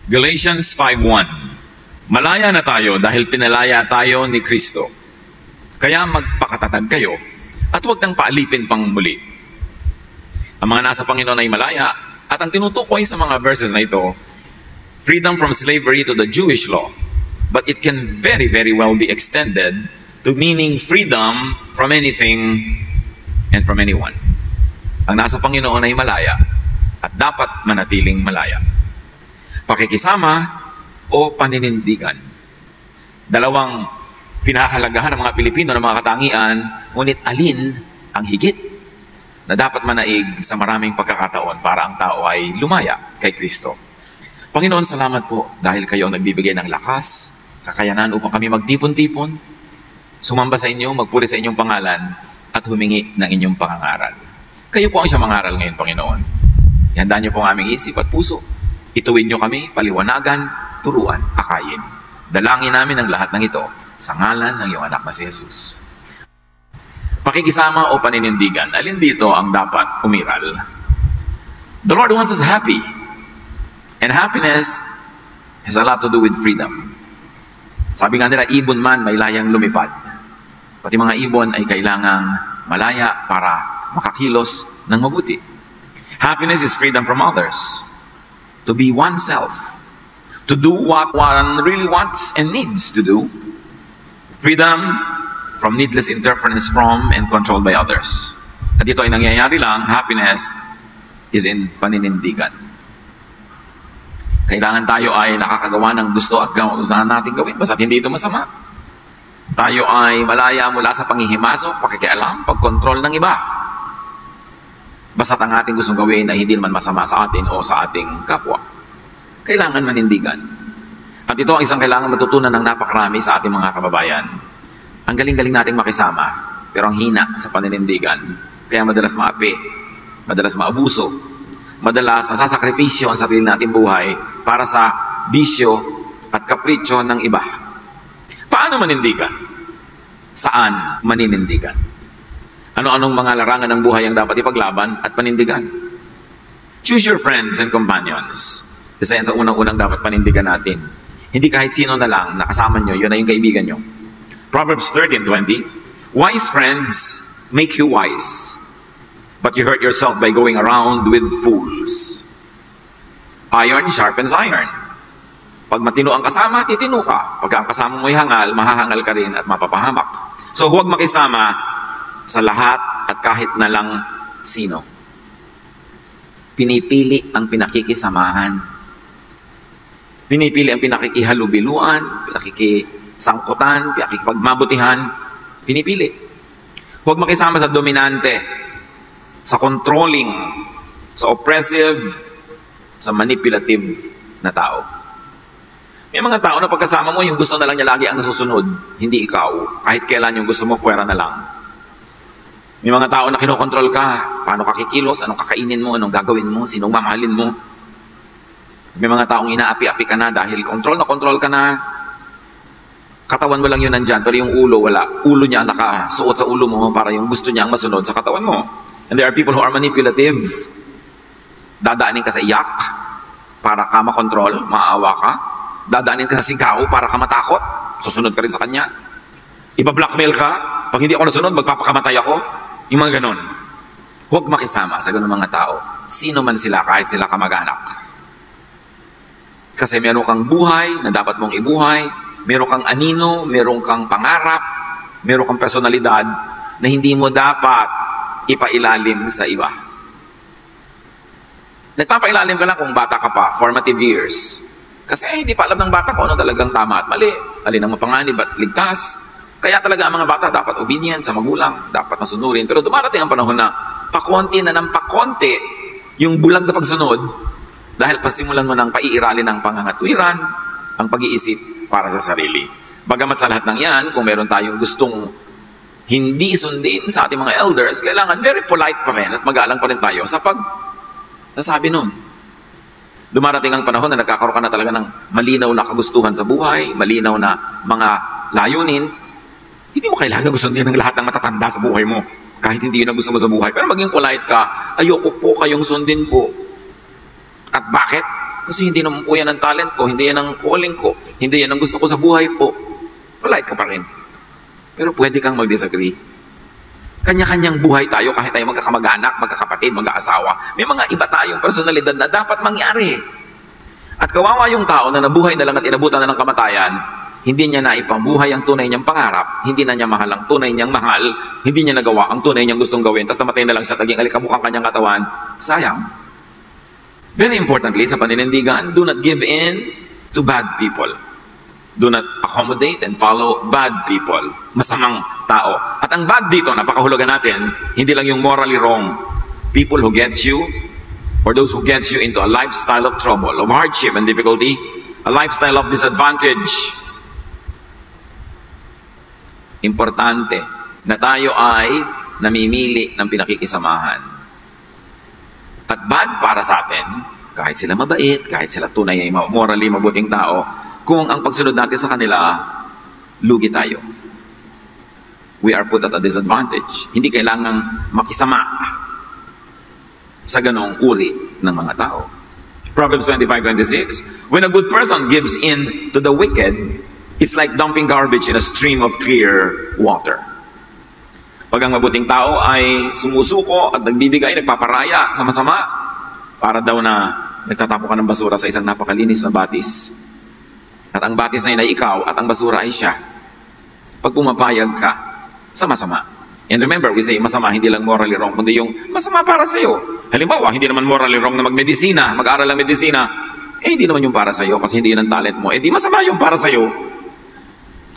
Galatians 5:1. Malaya na tayo dahil pinalaya tayo ni Kristo. Kaya magpakatatag kayo at huwag nang paalipin pang muli. Ang mga nasa Panginoon ay malaya at ang tinutukoy sa mga verses na ito, freedom from slavery to the Jewish law. But it can very, very well be extended to meaning freedom from anything and from anyone. Ang nasa Panginoon ay malaya at dapat manatiling malaya. Pakikisama o paninindigan. Dalawang pinahahalagahan ng mga Pilipino ng mga katangian, ngunit alin ang higit na dapat manaig sa maraming pagkakataon para ang tao ay lumaya kay Kristo. Panginoon, salamat po dahil kayo ang nagbibigay ng lakas, kakayanan upang kami magtipon-tipon, sumamba sa inyo, magpuri sa inyong pangalan, at humingi ng inyong pangangaral. Kayo po ang siyang mangaral ngayon, Panginoon. Ihandaan niyo po ang aming isip at puso. Ituwid niyo kami, paliwanagan, turuan, akayin. Dalangin namin ang lahat ng ito sa ngalan ng iyong anak na si Jesus. Pakikisama o paninindigan, alin dito ang dapat umiral? The Lord wants us happy. And happiness has a lot to do with freedom. Sabi nga nila, ibon man may layang lumipad. Pati mga ibon ay kailangang malaya para makakilos ng mabuti. Happiness is freedom from others. To be oneself. To do what one really wants and needs to do. Freedom from needless interference from and controlled by others. At ito ay nangyayari lang, happiness is in paninindigan. Kailangan tayo ay nakakagawa ng gusto at gusto natin gawin, basta't hindi ito masama. Tayo ay malaya mula sa panghihimasok, pakikialam, pagkontrol ng iba. Basta't ang ating gustong gawin ay hindi naman masama sa atin o sa ating kapwa. Kailangan manindigan. At ito ang isang kailangan matutunan ng napakarami sa ating mga kababayan. Ang galing-galing nating makisama, pero ang hina sa paninindigan. Kaya madalas maapi, madalas maabuso, madalas nasasakripisyo ang sarili nating buhay para sa bisyo at kapritsyo ng iba. Paano manindigan? Saan maninindigan? Ano-anong mga larangan ng buhay ang dapat ipaglaban at panindigan? Choose your friends and companions. Isa yan sa unang-unang dapat panindigan natin. Hindi kahit sino na lang nakasama nyo, yun na yung kaibigan nyo. Proverbs 13:20, wise friends make you wise, but you hurt yourself by going around with fools. Iron sharpens iron. Pag matino ang kasama, titino ka. Pag ang kasama mo'y hangal, mahahangal ka rin at mapapahamak. So huwag makisama sa lahat at kahit na lang sino. Pinipili ang pinakikisamahan. Pinipili ang pinakikihalubiluan, pinakikisangkutan, pinakikipagmabutihan. Pinipili. Huwag makisama sa dominante, sa controlling, sa oppressive, sa manipulative na tao. May mga tao na pagkasama mo, yung gusto na lang niya lagi ang nasusunod, hindi ikaw. Kahit kailan yung gusto mo, pwera na lang. May mga tao na kinokontrol ka. Paano ka kikilos, anong kakainin mo, anong gagawin mo, sinong mamahalin mo. May mga taong inaapi-api ka na dahil control ka na. Katawan mo lang yun nandyan, pero yung ulo, wala. Ulo niya nakasuot sa ulo mo para yung gusto niya ang masunod sa katawan mo. And there are people who are manipulative. Dadaanin ka sa iyak para ka makontrol, maawa ka. Dadaanin ka sa sigaw para ka matakot. Susunod ka rin sa kanya. Iba-blackmail ka. Pag hindi ako nasunod, magpapakamatay ako. Yung mga ganon. Huwag makisama sa ganon mga tao. Sino man sila, kahit sila kamag-anak. Kasi meron kang buhay na dapat mong ibuhay. Meron kang anino, meron kang pangarap, meron kang personalidad na hindi mo dapat ipailalim sa iba. Nagpapailalim ka lang kung bata ka pa, formative years. Kasi hindi pa alam ng bata kung ano talagang tama at mali. Alin ang mapanganib at ligtas. Kaya talaga ang mga bata dapat obedient sa magulang, dapat masunurin. Pero dumarating ang panahon na pakonti na ng pakonti yung bulag na pagsunod dahil pasimulan mo ng paiiralin ng pangangatwiran, ang pag-iisip para sa sarili. Bagamat sa lahat ng yan, kung meron tayong gustong hindi sundin sa ating mga elders, kailangan very polite pa rin at magalang pa rin tayo sa nasabi nun. Dumarating ang panahon na nagkakaroon ka na talaga ng malinaw na kagustuhan sa buhay, malinaw na mga layunin. Hindi mo kailangan gustong ng lahat ng matatanda sa buhay mo. Kahit hindi yun ang gusto mo sa buhay. Pero maging polite ka, ayoko po kayong sundin po. At bakit? Kasi hindi naman po yan ang talent ko, hindi yan ang calling ko, hindi yan ang gusto ko sa buhay po. Polite ka pa rin. Pero pwede kang mag-disagree. Kanya-kanyang buhay tayo kahit tayo magkakamag-anak, magkakapatid, mag-aasawa. May mga iba tayong personalidad na dapat mangyari. At kawawa yung tao na nabuhay na lang at inabutan na ng kamatayan, hindi niya naipambuhay ang tunay niyang pangarap, hindi na niya mahal ang tunay niyang mahal, hindi niya nagawa ang tunay niyang gustong gawin, tapos namatay na lang siya, taging alikabukang kanyang katawan. Sayang. Very importantly, sa paninindigan, do not give in to bad people. Do not accommodate and follow bad people. Masamang tao. At ang bad dito, napakahulugan natin, hindi lang yung morally wrong. People who gets you, or those who gets you into a lifestyle of trouble, of hardship and difficulty, a lifestyle of disadvantage. Importante na tayo ay namimili ng pinakikisamahan. At bad para sa atin, kahit sila mabait, kahit sila tunay ay morally mabuting tao, kung ang pagsunod natin sa kanila, lugi tayo. We are put at a disadvantage. Hindi kailangang makisama sa ganong uri ng mga tao. Proverbs 25:26, when a good person gives in to the wicked, it's like dumping garbage in a stream of clear water. Pag ang mabuting tao ay sumusuko at nagbibigay, nagpaparaya sa masama, para daw na nagtatapo ka ng basura sa isang napakalinis na batis. At ang batis na yun ay ikaw at ang basura ay siya. Pag pumapayag ka sa masama. And remember, we say masama hindi lang morally wrong, kundi yung masama para sa iyo. Halimbawa, hindi naman morally wrong na magmedisina, mag-aral ng medisina. Hindi naman yung para sa iyo kasi hindi yun ang talent mo. Di masama yung para sa iyo.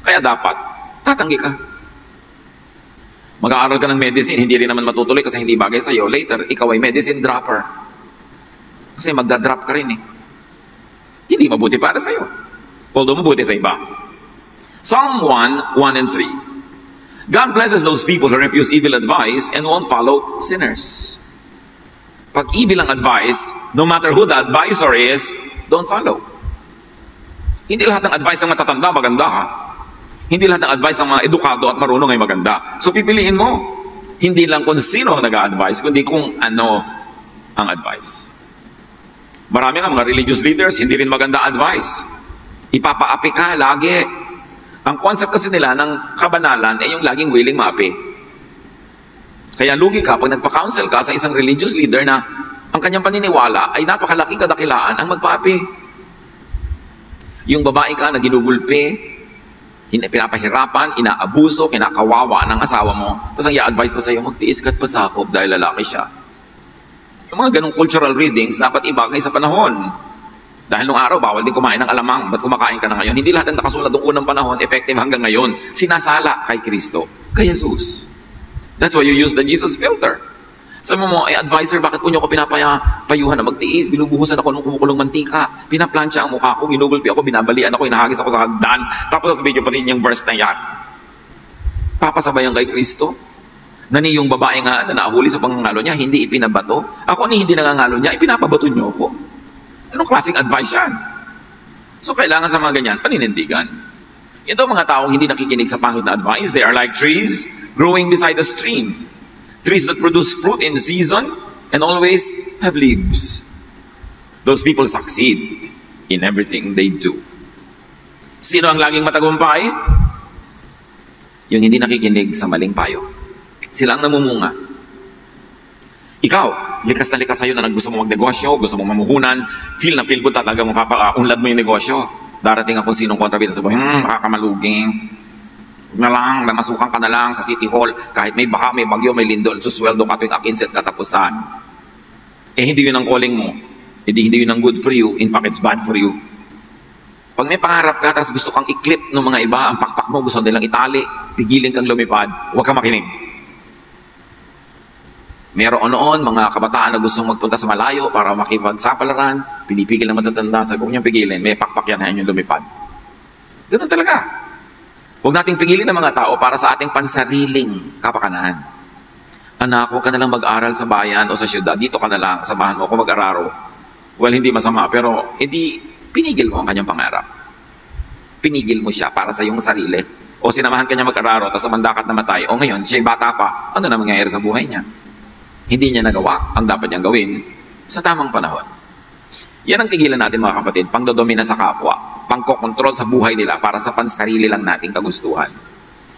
Kaya dapat, tatanggi ka. Mag-aaral ka ng medicine, hindi rin naman matutuloy kasi hindi bagay sa iyo. Later, ikaw ay medicine dropper. Kasi magdadrop ka rin eh. Hindi mabuti para sa iyo. Although mabuti sa iba. Psalm 1:1 and 3. God blesses those people who refuse evil advice and won't follow sinners. Pag evil ang advice, no matter who the advisor is, don't follow. Hindi lahat ng advice ng matatanda maganda ha. Hindi lahat ng advice ng mga edukado at marunong ay maganda. So pipiliin mo. Hindi lang kung sino ang nag-a-advise, kundi kung ano ang advice. Marami nga mga religious leaders, hindi rin maganda advice. Ipapaapi ka lagi. Ang concept kasi nila ng kabanalan ay yung laging willing maapi. Kaya lugi ka pag nagpa-counsel ka sa isang religious leader na ang kanyang paniniwala ay napakalaking kadakilaan ang magpaapi. Yung babae ka na ginugulpi, pinapahirapan, inaabuso, kinakawawa ng asawa mo, tapos ang i-advise pa sa'yo, magtiis ka't pasakop dahil lalaki siya. Yung mga ganong cultural readings, dapat ibagay sa panahon. Dahil nung araw, bawal din kumain ng alamang. Ba't kumakain ka na ngayon? Hindi lahat ng nakasulat ng unang panahon, effective hanggang ngayon. Sinasala kay Kristo, kay Jesus. That's why you use the Jesus filter. Sabi mo, advisor, bakit po niyo ako pinapayuhan na magtiis? Binubuhusan ako ng kumukulong mantika. Pinaplansya ang mukha ko, ginugulpi ako, binabalian ako, inahagis ako sa hagdan. Tapos sasabihin niyo pa rin yung verse na yan. Papasabayan kay Kristo? Nani yung babae nga na nahuli sa pangangalo niya, hindi ipinabato. Ako ni hindi nangangalo niya, ipinapabato niyo ako. Anong klaseng advice yan? So kailangan sa mga ganyan, paninindigan. Ito mga taong hindi nakikinig sa pangit na advice, they are like trees growing beside a stream. Trees that produce fruit in season and always have leaves. Those people succeed in everything they do. Sino ang laging matagumpay? Yung hindi nakikinig sa maling payo. Sila ang namumunga. Ikaw, likas na likas sa'yo na gusto mo magnegosyo, gusto mo mamuhunan, feel mo talaga mapapaunlad mo yung negosyo. Darating ako sinong kontrabida sa buhay, makakamaluging. Huwag na lang, may masukan ka na lang sa City Hall, kahit may baka, may bagyo, may lindol, susweldo ka tuwing akinset katapusan. Hindi yun ang calling mo. Hindi yun ang good for you. In fact, it's bad for you. Pag may pangarap ka, tapos gusto kang i-clip ng mga iba, ang pakpak mo, gusto nilang itali, pigilin kang lumipad, huwag kang makinig. Meron noon, mga kabataan na gustong magpunta sa malayo para makipagsapalaran, pinipigil ng matatanda, sabi ko niyang pigilin, may pakpak yan, hayan yung lumipad. Ganun talaga. Huwag nating pigilin ng mga tao para sa ating pansariling kapakanan. Anak, huwag ka na lang mag-aral sa bayan o sa syudad, dito ka na lang, samahan mo ako mag-araro. Well, hindi masama, pero edi pinigil mo ang kanyang pangarap. Pinigil mo siya para sa iyong sarili. O sinamahan ka niya mag-araro, tapos tumanda ka at namatay. O ngayon, siya'y bata pa, ano na mangyayari sa buhay niya? Hindi niya nagawa ang dapat niyang gawin sa tamang panahon. Yan ang tigilan natin mga kapatid, pangdodomina sa kapwa, pangkokontrol sa buhay nila para sa pansarili lang nating kagustuhan.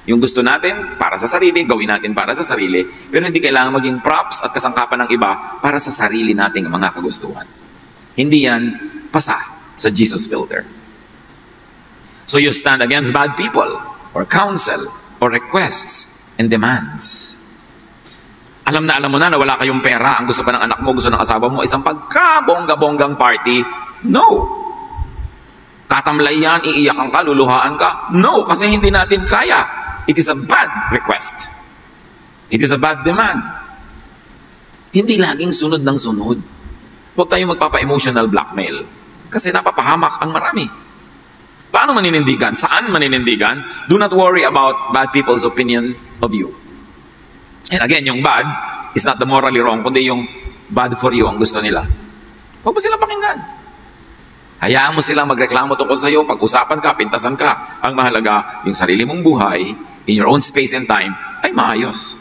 Yung gusto natin para sa sarili, gawin natin para sa sarili, pero hindi kailangan maging props at kasangkapan ng iba para sa sarili nating mga kagustuhan. Hindi yan pasa sa Jesus filter. So you stand against bad people, or counsel, or requests, and demands. Alam mo na wala kayong pera, ang gusto pa ng anak mo, gusto ng asawa mo, isang pagkabongga-bonggang party. No. Tatamlay yan, iiyakan ka, luluhaan ka. No, kasi hindi natin kaya. It is a bad request. It is a bad demand. Hindi laging sunod ng sunod. Huwag tayong magpapa-emotional blackmail. Kasi napapahamak ang marami. Paano maninindigan? Saan maninindigan? Do not worry about bad people's opinion of you. And again, yung bad is not the morally wrong, kundi yung bad for you ang gusto nila. Huwag mo silang pakinggan. Hayaan mo silang magreklamo tungkol sa iyo, pag-usapan ka, pintasan ka. Ang mahalaga, yung sarili mong buhay, in your own space and time, ay maayos.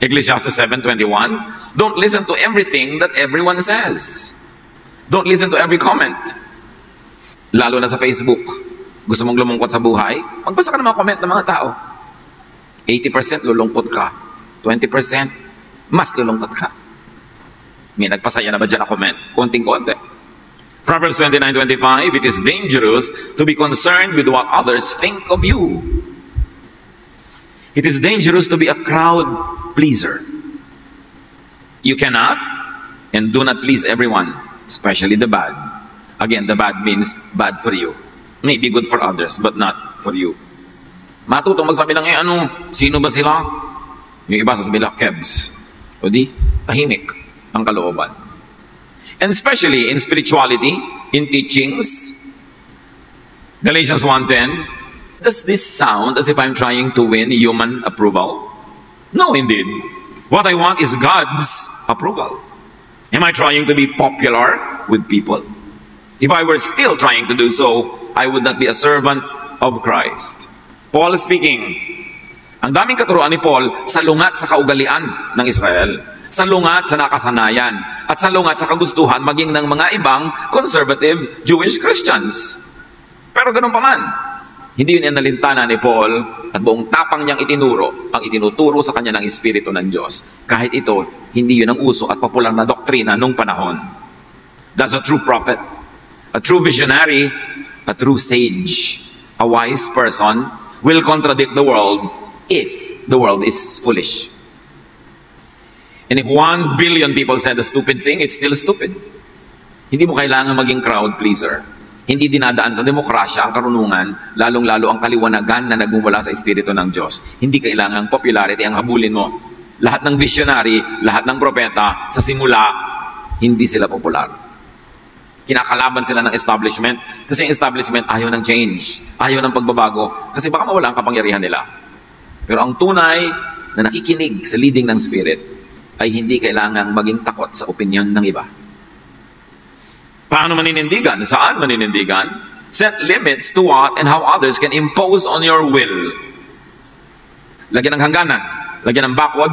Ecclesiastes 7:21, don't listen to everything that everyone says. Don't listen to every comment. Lalo na sa Facebook. Gusto mong lumungkot sa buhay? Magbasa ka ng mga comment ng mga tao. 80% lulungkot ka. 20% mas lulungkot ka. May nagpasaya na ba dyan na comment? Konting-konti. Proverbs 29:25, it is dangerous to be concerned with what others think of you. It is dangerous to be a crowd pleaser. You cannot and do not please everyone, especially the bad. Again, the bad means bad for you. Maybe good for others, but not for you. Matutong magsabi lang, sino ba sila? Yung iba sasabi lang, Kebs. O di, tahimik ang kalooban. And especially in spirituality, in teachings, Galatians 1:10, does this sound as if I'm trying to win human approval? No, indeed. What I want is God's approval. Am I trying to be popular with people? If I were still trying to do so, I would not be a servant of Christ. Paul speaking. Ang daming katuruan ni Paul sa lungat sa kaugalian ng Israel, sa lungat sa nakasanayan, at sa lungat sa kagustuhan maging ng mga ibang conservative Jewish Christians. Pero ganun pa man, hindi yun ang nalintana ni Paul at buong tapang niyang itinuro ang itinuturo sa kanya ng Espiritu ng Diyos. Kahit ito, hindi yun ang uso at popular na doktrina nung panahon. That's a true prophet, a true visionary, a true sage, a wise person will contradict the world if the world is foolish. And if 1 billion people said a stupid thing, it's still stupid. Hindi mo kailangan maging crowd pleaser. Hindi dinadaan sa demokrasya ang karunungan, lalong-lalo ang kaliwanagan na nagmumula sa Espiritu ng Diyos. Hindi kailangan popularity ang habulin mo. Lahat ng visionary, lahat ng propeta, sa simula, hindi sila popular. Kinakalaban sila ng establishment kasi yung establishment ayaw ng change, ayaw ng pagbabago kasi baka mawala ang kapangyarihan nila. Pero ang tunay na nakikinig sa leading ng Spirit ay hindi kailangang maging takot sa opinion ng iba. Paano maninindigan? Saan maninindigan? Set limits to what and how others can impose on your will. Lagyan ng hangganan, lagyan ng bakod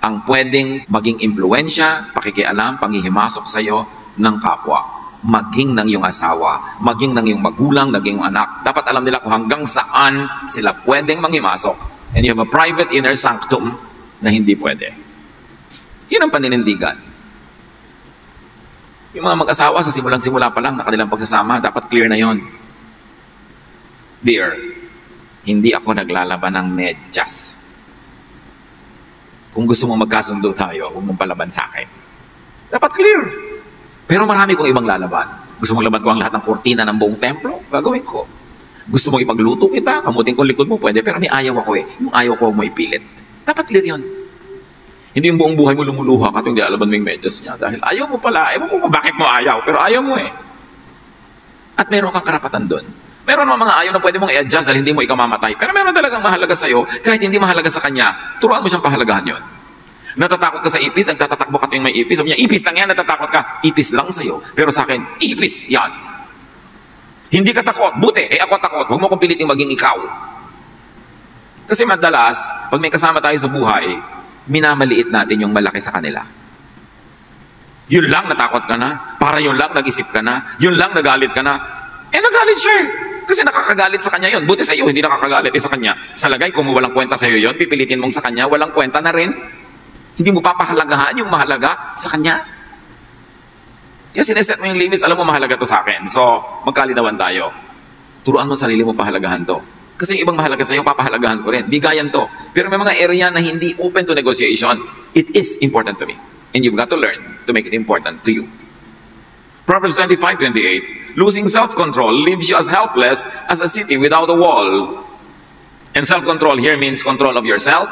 ang pwedeng maging impluensya, pakikialam, panghihimasok sa iyo ng kapwa. Maging ng iyong asawa, maging ng iyong magulang, ng iyong anak. Dapat alam nila kung hanggang saan sila pwedeng manghimasok. And you have a private inner sanctum na hindi pwede. Yun ang paninindigan. Yung mga mag-asawa sa simulang-simula pa lang na kanilang pagsasama, dapat clear na yon. Dear, hindi ako naglalaban ng medyas. Kung gusto mong magkasundo tayo, huwag mong palaban sa akin. Dapat clear. Pero marami kong ibang lalaban. Gusto mong laban ko ang lahat ng kortina ng buong templo? Gagawin ko. Gusto mong ipagluto kita? Kamutin ko likod mo? Pwede. Pero may ayaw ako eh. Yung ayaw ko, huwag mo ipilit. Dapat clear yun. Hindi yung buong buhay mo lumuluha ka kung hindi alaban mo yung medyas niya. Dahil ayaw mo pala. Ewan ko kung bakit mo ayaw. Pero ayaw mo eh. At meron kang karapatan doon. Meron mga ayaw na pwede mong i-adjust dahil hindi mo ikaw mamatay. Pero meron talagang mahalaga sa'yo. Kahit hindi mahalaga sa kanya, turuan mo siyang pahalagahan yun. Natatakot ka sa ipis, nagtatatakbo ka tuwing may ipis. Sabi niya, ipis lang yan, natatakot ka. Ipis lang sa'yo. Pero sa akin, ipis yan. Hindi ka takot. Buti, ako takot. Huwag mo kong piliting maging ikaw. Kasi madalas, pag may kasama tayo sa buhay, minamaliit natin yung malaki sa kanila. Yun lang natakot ka na. Para yun lang nag-isip ka na. Yun lang nagalit ka na. Nagalit siya eh. Kasi nakakagalit sa kanya yun. Buti sa iyo, hindi nakakagalit sa kanya. Sa lagay, kung walang kwenta sa iyo yun, pipilitin mong sa kanya, walang kwenta na rin. Hindi mo papahalagahan yung mahalaga sa kanya. Kaya sineset mo yung limits, alam mo mahalaga to sa akin. So, magkalinawan tayo. Turuan mo sarili mo pahalagahan to. Kasi yung ibang mahalaga sa iyo, papahalagahan ko rin. Bigayan to. Pero may mga area na hindi open to negotiation. It is important to me. And you've got to learn to make it important to you. Proverbs 25:28, losing self-control leaves you as helpless as a city without a wall. And self-control here means control of yourself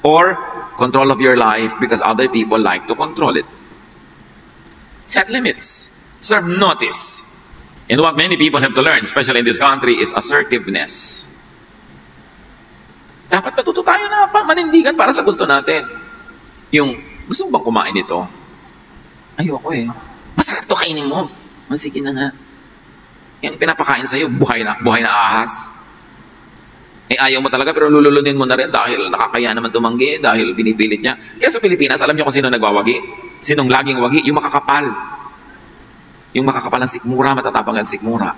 or control of your life because other people like to control it. Set limits. Serve notice. And what many people have to learn, especially in this country, is assertiveness. Dapat matuto tayo na manindigan para sa gusto natin. Yung, gusto mo bang kumain ito? Ayoko eh. Masarap to kainin mo. Sige na nga. Yung pinapakain sa'yo, buhay na ahas. Ayaw mo talaga pero lululunin mo na rin dahil nakakaya naman tumanggi, dahil pinipilit niya. Kaya sa Pilipinas, alam niyo kung sino nagwawagi? Sinong laging wagi? Yung makakapal. Yung makakapal ang sikmura, matatapang ang sikmura.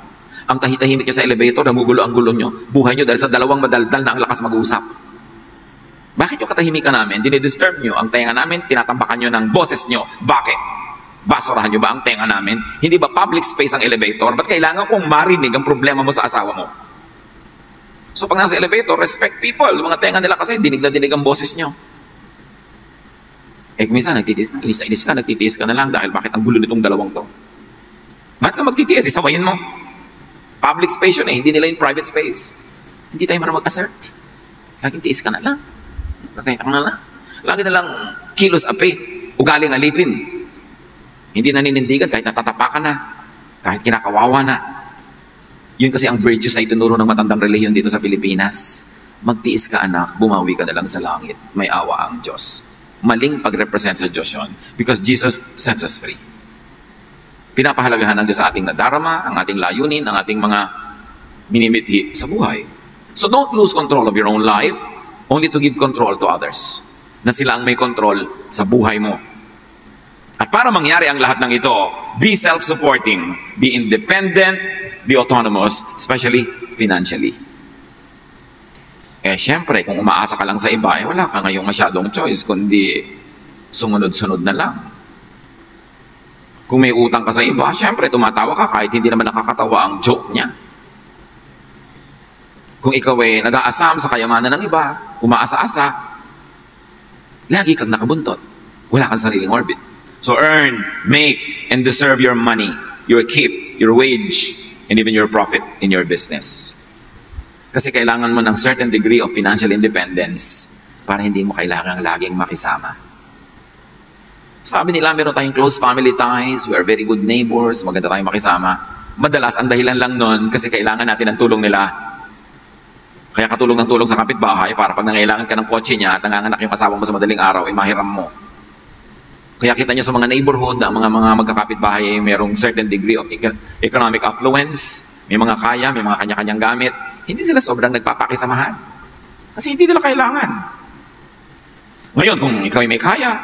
Ang tahitahimik niyo sa elevator, nagugulo ang gulo niyo. Buhay niyo dahil sa dalawang madaldal na ang lakas mag-usap. Bakit yung katahimikan namin? Dinidisturb niyo ang tenga namin, tinatambakan niyo ng boses niyo. Bakit? Basurahan niyo ba ang tenga namin? Hindi ba public space ang elevator? Ba't kailangan kong marinig ang problema mo sa asawa mo? So pag nasa elevator, respect people. Mga tenga nila kasi dinig na dinig ang boses nyo. Minsan, inis ka, nagtitiis ka na lang dahil bakit ang gulo nitong dalawang to? Bakit ka magtitiis? Isawayin mo. Public space yun eh, hindi nila yung private space. Hindi tayo marunong mag-assert. Laging tiis ka na lang. Natay ka na lang. Lagi na lang kilos api, ugaling alipin. Hindi naninindigan kahit natatapakan na, kahit kinakawawa na. Yun kasi ang virtues na itinuro ng matandang relihiyon dito sa Pilipinas. Magtiis ka anak, bumawi ka na lang sa langit. May awa ang Diyos. Maling pag-represent sa Diyos yun. Because Jesus sets us free. Pinapahalagahan ng Diyos sa ating nadarama, ang ating layunin, ang ating mga minimithi sa buhay. So don't lose control of your own life only to give control to others. Na sila ang may control sa buhay mo. At para mangyari ang lahat ng ito, be self-supporting, be independent, be autonomous, especially financially. Siyempre, kung umaasa ka lang sa iba, wala ka ngayong masyadong choice, kundi sumunod-sunod na lang. Kung may utang ka sa iba, siyempre, tumatawa ka kahit hindi naman nakakatawa ang joke niya. Kung ikaw ay nag-aasam sa kayamanan ng iba, umaasa-asa, lagi kang nakabuntot. Wala kang sariling orbit. So earn, make, and deserve your money, your keep, your wage, and even your profit in your business. Kasi kailangan mo ng certain degree of financial independence para hindi mo kailangang laging makisama. Sabi nila, meron tayong close family ties, we are very good neighbors, maganda tayong makisama. Madalas, ang dahilan lang nun kasi kailangan natin ng tulong nila. Kaya katulong ng tulong sa kapitbahay para pag nangailangan ka ng kotse niya at nanganganak yung asawa mo sa madaling araw, ay mahiram mo. Kaya kita nyo sa mga neighborhood, ang mga magkakapitbahay ay merong certain degree of economic affluence, may mga kaya, may mga kanya-kanyang gamit. Hindi sila sobrang nagpapakisamahan. Kasi hindi nila kailangan. Ngayon, kung ikaw ay may kaya,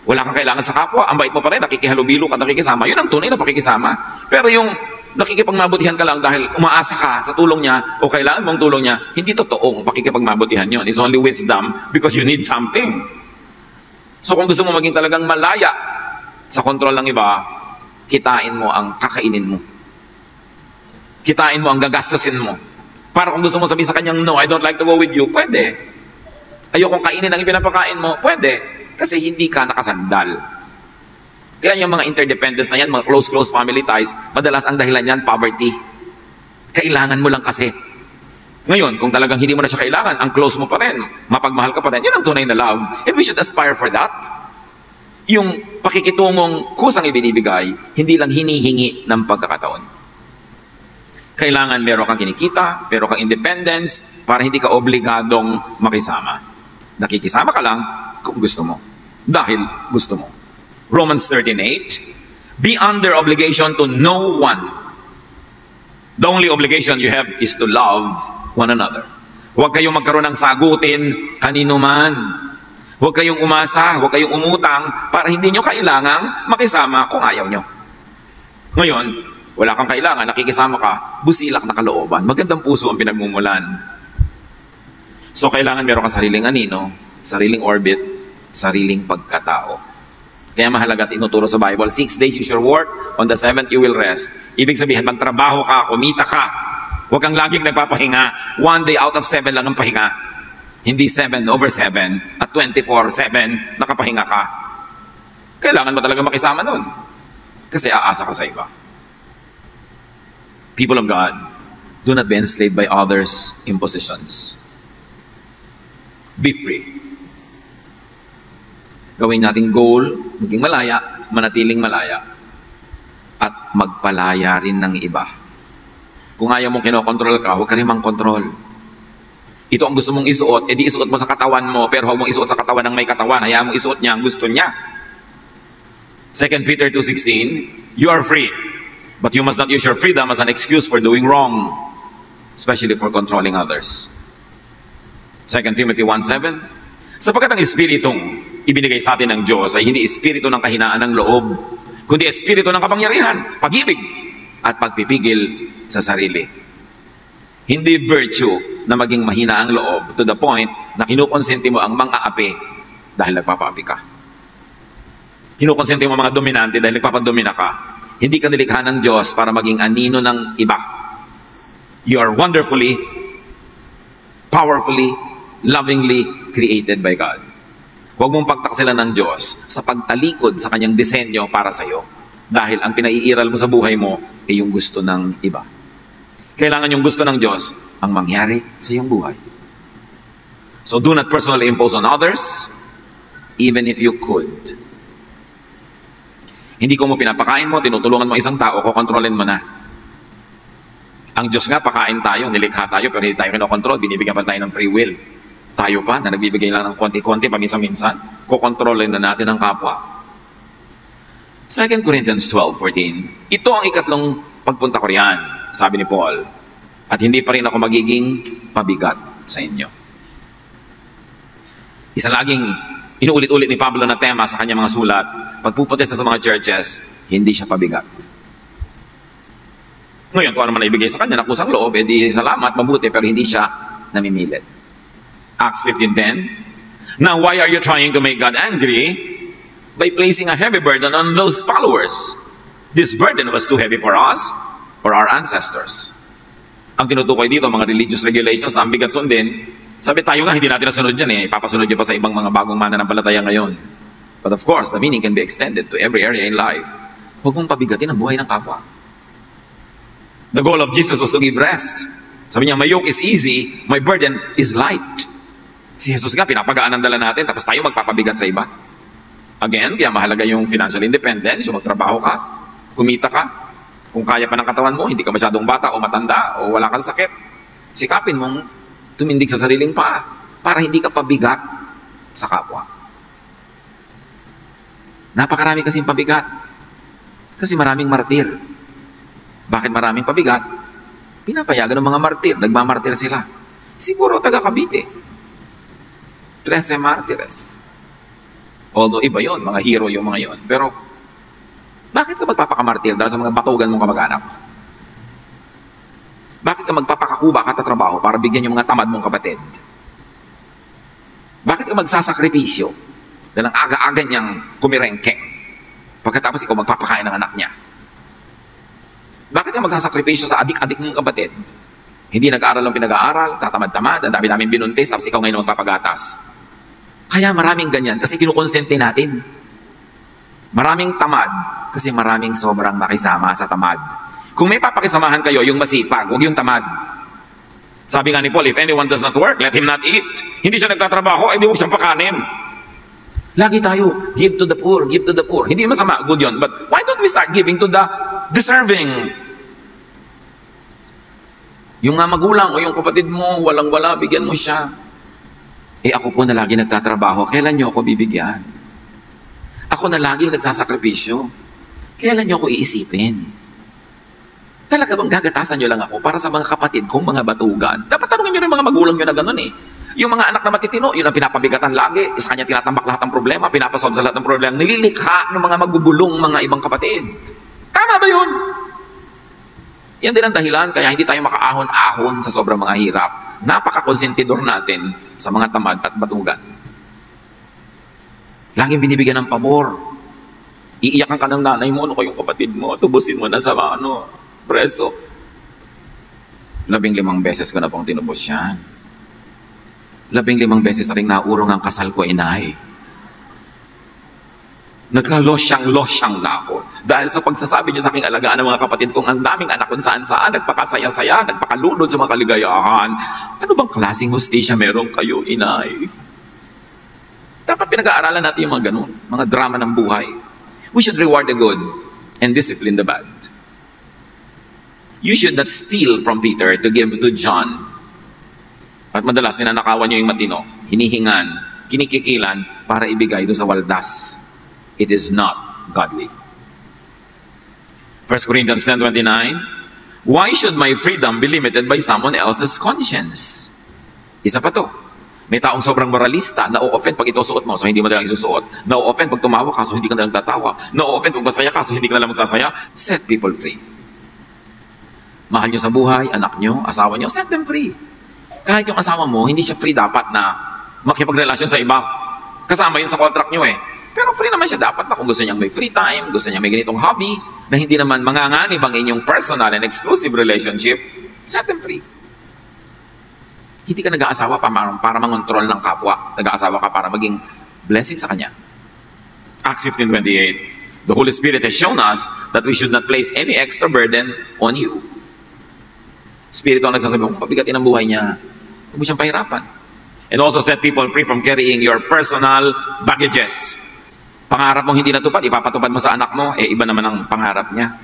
wala kang kailangan sa kapwa, ang bait mo pa rin, nakikihalubilo ka, nakikisama, yun ang tunay na pakikisama. Pero yung nakikipagmabutihan ka lang dahil umaasa ka sa tulong niya o kailangan mong tulong niya, hindi totoong pakikipagmabutihan yun. It's only wisdom because you need something. So kung gusto mo maging talagang malaya sa kontrol ng iba, kitain mo ang kakainin mo. Kitain mo ang gagastusin mo. Para kung gusto mo sabihin sa kanyang, no, I don't like to go with you, pwede. Ayokong kainin ang ipinapakain mo, pwede. Kasi hindi ka nakasandal. Kaya yung mga interdependence na yan, mga close family ties, madalas ang dahilan yan, poverty. Kailangan mo lang kasi. Ngayon, kung talagang hindi mo na siya kailangan, ang close mo pa rin, mapagmahal ka pa rin, yun ang tunay na love. And we should aspire for that. Yung pakikitungong kusang ibinibigay, hindi lang hinihingi ng pagkakataon. Kailangan meron kang kinikita, meron kang independence, para hindi ka obligadong makisama. Nakikisama ka lang kung gusto mo. Dahil gusto mo. Romans 13:8, be under obligation to no one. The only obligation you have is to love one another. Huwag kayong magkaroon ng sagutin kanino man. Huwag kayong umasa, huwag kayong umutang para hindi nyo kailangang makisama kung ayaw nyo. Ngayon, wala kang kailangan, nakikisama ka, busilak na kalooban. Magandang puso ang pinagmumulan. So, kailangan meron kang sariling anino, sariling orbit, sariling pagkatao. Kaya mahalaga at inuturo sa Bible, 6 days you shall work, on the 7th you will rest. Ibig sabihin, magtrabaho ka, kumita ka. Huwag kang laging nagpapahinga. 1 day out of 7 lang ang pahinga. Hindi 7/7 at 24/7 nakapahinga ka. Kailangan mo talaga makisama nun. Kasi aasa ka sa iba. People of God, do not be enslaved by others' impositions. Be free. Gawin nating goal, maging malaya, manatiling malaya, at magpalaya rin ng iba. Kung ayaw mong kinokontrol ka, huwag ka rin mang-kontrol. Ito ang gusto mong isuot, edi isuot mo sa katawan mo, pero huwag mong isuot sa katawan ng may katawan. Hayaan mong isuot niya ang gusto niya. 2 Peter 2:16, you are free, but you must not use your freedom as an excuse for doing wrong, especially for controlling others. 2 Timothy 1:7, sapagkat ang espiritong ibinigay sa atin ng Diyos ay hindi espiritu ng kahinaan ng loob, kundi espiritu ng kapangyarihan, pag-ibig, at pagpipigil sa sarili. Hindi virtue na maging mahina ang loob to the point na kinukonsente mo ang mang-aapi dahil nagpapaapi ka. Kinukonsente mo mga dominante dahil nagpapadomina ka. Hindi ka nilikha ng Diyos para maging anino ng iba. You are wonderfully, powerfully, lovingly created by God. Huwag mong pagtaksilan ng Diyos sa pagtalikod sa kanyang disenyo para sa iyo. Dahil ang pinaiiral mo sa buhay mo ay yung gusto ng iba. Kailangan yung gusto ng Diyos ang mangyari sa iyong buhay. So do not personally impose on others, even if you could. Hindi ko mo pinapakain mo, tinutulungan mo isang tao, kukontrolin mo na. Ang Diyos nga, pakain tayo, nilikha tayo, pero hindi tayo kinokontrol, binibigyan pa tayo ng free will. Tayo pa, na nagbibigay lang ng konti-konti, paminsan-minsan, kukontrolin na natin ang kapwa. 2 Corinthians 12:14, ito ang ikatlong pagpunta ko riyan, sabi ni Paul, at hindi pa rin ako magiging pabigat sa inyo. Isa laging inuulit-ulit ni Pablo na tema sa kanyang mga sulat, pagpupunta sa mga churches, hindi siya pabigat. Ngayon, kung ano man naibigay sa kanya, nakusang loob, edi salamat, mabuti, pero hindi siya namimilit. Acts 15:10, now why are you trying to make God angry by placing a heavy burden on those followers? This burden was too heavy for us or our ancestors. Ang tinutukoy dito, mga religious regulations na ang bigat sundin, sabi tayo nga, hindi natin nasunod dyan eh. Ipapasunod nyo pa sa ibang mga bagong mananampalataya ngayon. But of course, the meaning can be extended to every area in life. Huwag mong pabigatin ang buhay ng kapwa. The goal of Jesus was to give rest. Sabi niya, my yoke is easy, my burden is light. Si Jesus nga, pinapagaan ang dala natin, tapos tayo magpapabigat sa iba. Again, kaya mahalaga yung financial independence, yung magtrabaho ka, kumita ka. Kung kaya pa ng katawan mo, hindi ka masyadong bata o matanda o wala kang sakit, sikapin mong tumindig sa sariling paa para hindi ka pabigat sa kapwa. Napakarami kasing pabigat. Kasi maraming martir. Bakit maraming pabigat? Pinapayagan ng mga martir, nagmamartir sila. Siguro taga Cavite. 13 martires. Although iba yon, mga hero yung mga yon. Pero bakit ka magpapakamartir dahil sa mga batugan mong kamag-anak? Bakit ka magpapakakuba katatrabaho para bigyan yung mga tamad mong kapatid? Bakit ka magsasakripisyo dahil ang aga-aga niyang kumirengkeng pagkatapos ikaw magpapakain ng anak niya? Bakit ka magsasakripisyo sa adik-adik mong kapatid? Hindi nag-aaral ang pinag-aaral, tatamad-tamad, ang dami namin binuntis, tapos ikaw ngayon magpapagatas. Kaya maraming ganyan kasi kinukonsente natin. Maraming tamad kasi maraming sobrang nakisama sa tamad. Kung may papakisamahan kayo, yung masipag, huwag yung tamad. Sabi nga ni Paul, if anyone does not work, let him not eat. Hindi siya nagtatrabaho, ay di huwag siyang pakanin. Lagi tayo, give to the poor, give to the poor. Hindi masama, good yun. But why don't we start giving to the deserving? Yung nga magulang o yung kapatid mo, walang-wala, bigyan mo siya. Eh ako po na lagi nagtatrabaho, kailan niyo ako bibigyan? Ako na lagi nagsasakripisyo. Kailan niyo ako iisipin? Talaga bang gagatasan niyo lang ako para sa mga kapatid kong mga batugan? Dapat tanungin niyo rin mga magulang niyo na gano'n eh. Yung mga anak na matitino, yun ang pinapabigatan lagi. Isa kanya tinatambak lahat ng problema, pinapasolve sa lahat ng problema. Nililikha ng mga magugulong mga ibang kapatid. Tama ba yun? Yan din ang dahilan kaya hindi tayo makaahon-ahon sa sobrang mga hirap. Napaka-konsentidor natin sa mga tamad at batugan. Laging binibigyan ng pabor. Iiyakan ka ng nanay mo, ano kayong kapatid mo, tubusin mo na sa preso. 15 beses ko na pong tinubos yan. 15 beses na rin naurong ang kasal ko, inay. Nagka-losyang na ako. Dahil sa pagsasabi niyo sa aking alagaan ng mga kapatid kong ang daming anak kung saan-saan, nagpakasaya-saya, nagpakalunod sa mga kaligayahan. Ano bang klaseng hustisya meron kayo, inay? Dapat pinag-aaralan natin yung mga ganun, mga drama ng buhay. We should reward the good and discipline the bad. You should not steal from Peter to give to John. At madalas ninanakawan niyo yung matino, hinihingan, kinikikilan para ibigay doon sa waldas. It is not godly. 1 Corinthians 10:29, why should my freedom be limited by someone else's conscience? Isa pa to. May taong sobrang moralista, na-o-offend pag ito suot mo, so hindi mo na lang isusuot. Na-o-offend pag tumawa ka, so hindi ka na lang tatawa. Na-o-offend pag masaya ka, so hindi ka na lang magsasaya. Set people free. Mahal nyo sa buhay, anak nyo, asawa nyo, set them free. Kahit yung asawa mo, hindi siya free dapat na makipagrelasyon sa iba. Kasama yun sa contract nyo eh. Pero free naman siya dapat na kung gusto niyang may free time, gusto niya may ganitong hobby, na hindi naman manganganib ang inyong personal and exclusive relationship, set them free. Hindi ka nag-aasawa para mangontrol ng kapwa. Nag-aasawa ka para maging blessing sa kanya. Acts 15:28, the Holy Spirit has shown us that we should not place any extra burden on you. Spirito ang nagsasabi, kung pabigatin ang buhay niya, huwag mo siyang pahirapan. And also set people free from carrying your personal baggages. Pangarap mong hindi natupad, ipapatupad mo sa anak mo, iba naman ang pangarap niya.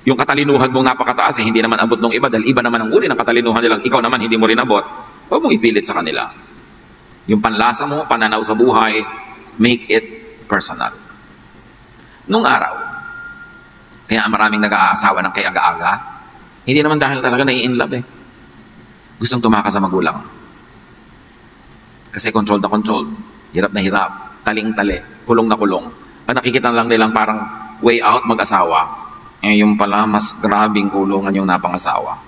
Yung katalinuhan mong napakataas, hindi naman abot ng iba, dahil iba naman ang uri ng katalinuhan nilang, ikaw naman hindi mo rin abot. Huwag mong ipilit sa kanila. Yung panlasa mo, pananaw sa buhay, make it personal. Nung araw, kaya maraming nag-aasawa ng kay aga-aga, hindi naman dahil talaga nai-inlove eh. Gustong tumakas sa magulang. Kasi controlled na controlled, hirap na hirap, taling-tali, kulong na kulong. Ang nakikita lang nilang parang way out mag-asawa, yung pala mas grabing kulungan yung napangasawa.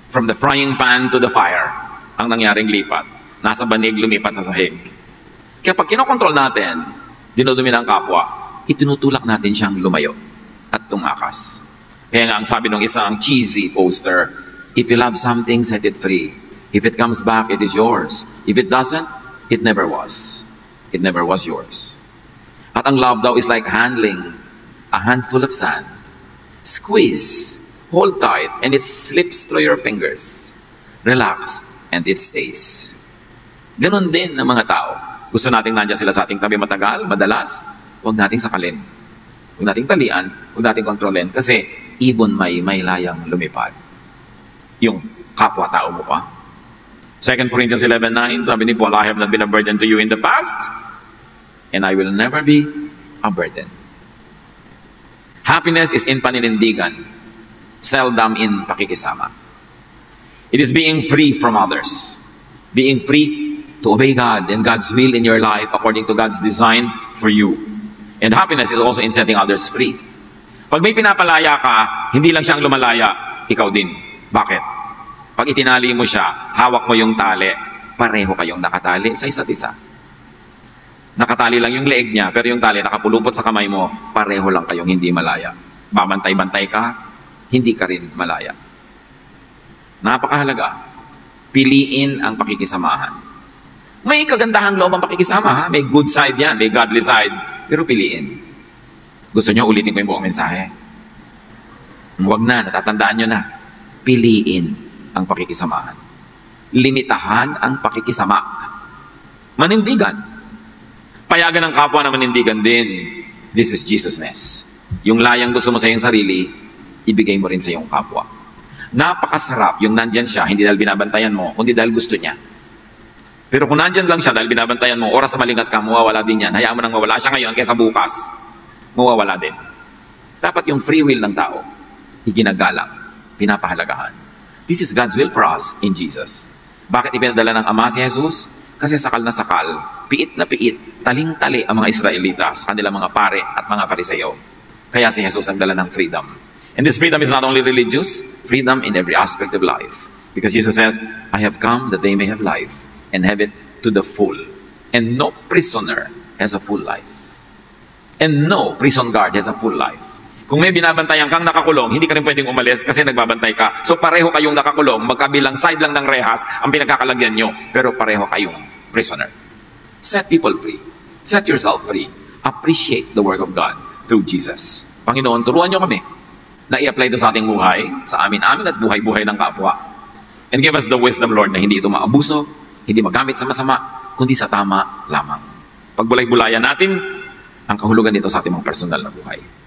From the frying pan to the fire, ang nangyaring lipat. Nasa banig, lumipat sa sahig. Kaya pag kinokontrol natin, dinudumi ng kapwa, itinutulak natin siyang lumayo at tumakas. Kaya nga ang sabi ng isang cheesy poster, if you love something, set it free. If it comes back, it is yours. If it doesn't, it never was. It never was yours. At ang love daw is like handling a handful of sand. Squeeze, hold tight, and it slips through your fingers. Relax, and it stays. Ganon din ng mga tao. Gusto nating nandiyan sila sa ating tabi matagal, madalas, huwag nating sakalin. Huwag nating talian, huwag nating kontrolin, kasi ibon may layang lumipad. Yung kapwa-tao mo pa. 2 Corinthians 11:9, sabi ni Paul, I have not been a burden to you in the past, and I will never be a burden. Happiness is in paninindigan, seldom in pakikisama. It is being free from others. Being free to obey God and God's will in your life according to God's design for you. And happiness is also in setting others free. Pag may pinapalaya ka, hindi lang siyang lumalaya, ikaw din. Bakit? Pag itinali mo siya, hawak mo yung tali, pareho kayong nakatali sa isa't isa. Nakatali lang yung leeg niya, pero yung tali nakapulupot sa kamay mo, pareho lang kayong hindi malaya. Babantay-bantay ka, hindi ka rin malaya. Napakahalaga. Piliin ang pakikisamahan. May kagandahang loob ang pakikisama, ha? May good side yan, may godly side, pero piliin. Gusto nyo ulitin ko yung buong mensahe? Huwag na, natatandaan nyo na. Piliin ang pakikisamahan. Limitahan ang pakikisama. Manindigan. Payagan ng kapwa na manindigan din. This is Jesusness. Yung layang gusto mo sa iyong sarili, ibigay mo rin sa iyong kapwa. Napakasarap yung nandyan siya, hindi dahil binabantayan mo, kundi dahil gusto niya. Pero kung nandyan lang siya dahil binabantayan mo, oras na malingat ka, mawawala din yan. Hayaan mo nang mawala siya ngayon kaysa bukas. Mawawala din. Dapat yung free will ng tao, iginagalang, pinapahalagahan. This is God's will for us in Jesus. Bakit ipinadala ng Ama si Jesus? Kasi sakal na sakal, piit na piit, taling-tali ang mga Israelita sa kanilang mga pare at mga Fariseo. Kaya si Jesus nagdala ng freedom. And this freedom is not only religious, freedom in every aspect of life. Because Jesus says, I have come that they may have life and have it to the full. And no prisoner has a full life. And no prison guard has a full life. Kung may binabantayan kang nakakulong, hindi ka rin pwedeng umalis kasi nagbabantay ka. So pareho kayong nakakulong, magkabilang side lang ng rehas ang pinagkakalagyan nyo, pero pareho kayong prisoner. Set people free. Set yourself free. Appreciate the work of God through Jesus. Panginoon, turuan nyo kami na i-apply ito sa ating buhay, sa amin-amin at buhay-buhay ng kapwa. And give us the wisdom, Lord, na hindi ito maabuso, hindi magamit sa masama, kundi sa tama lamang. Pagbulay-bulayan natin ang kahulugan nito sa ating mga personal na buhay.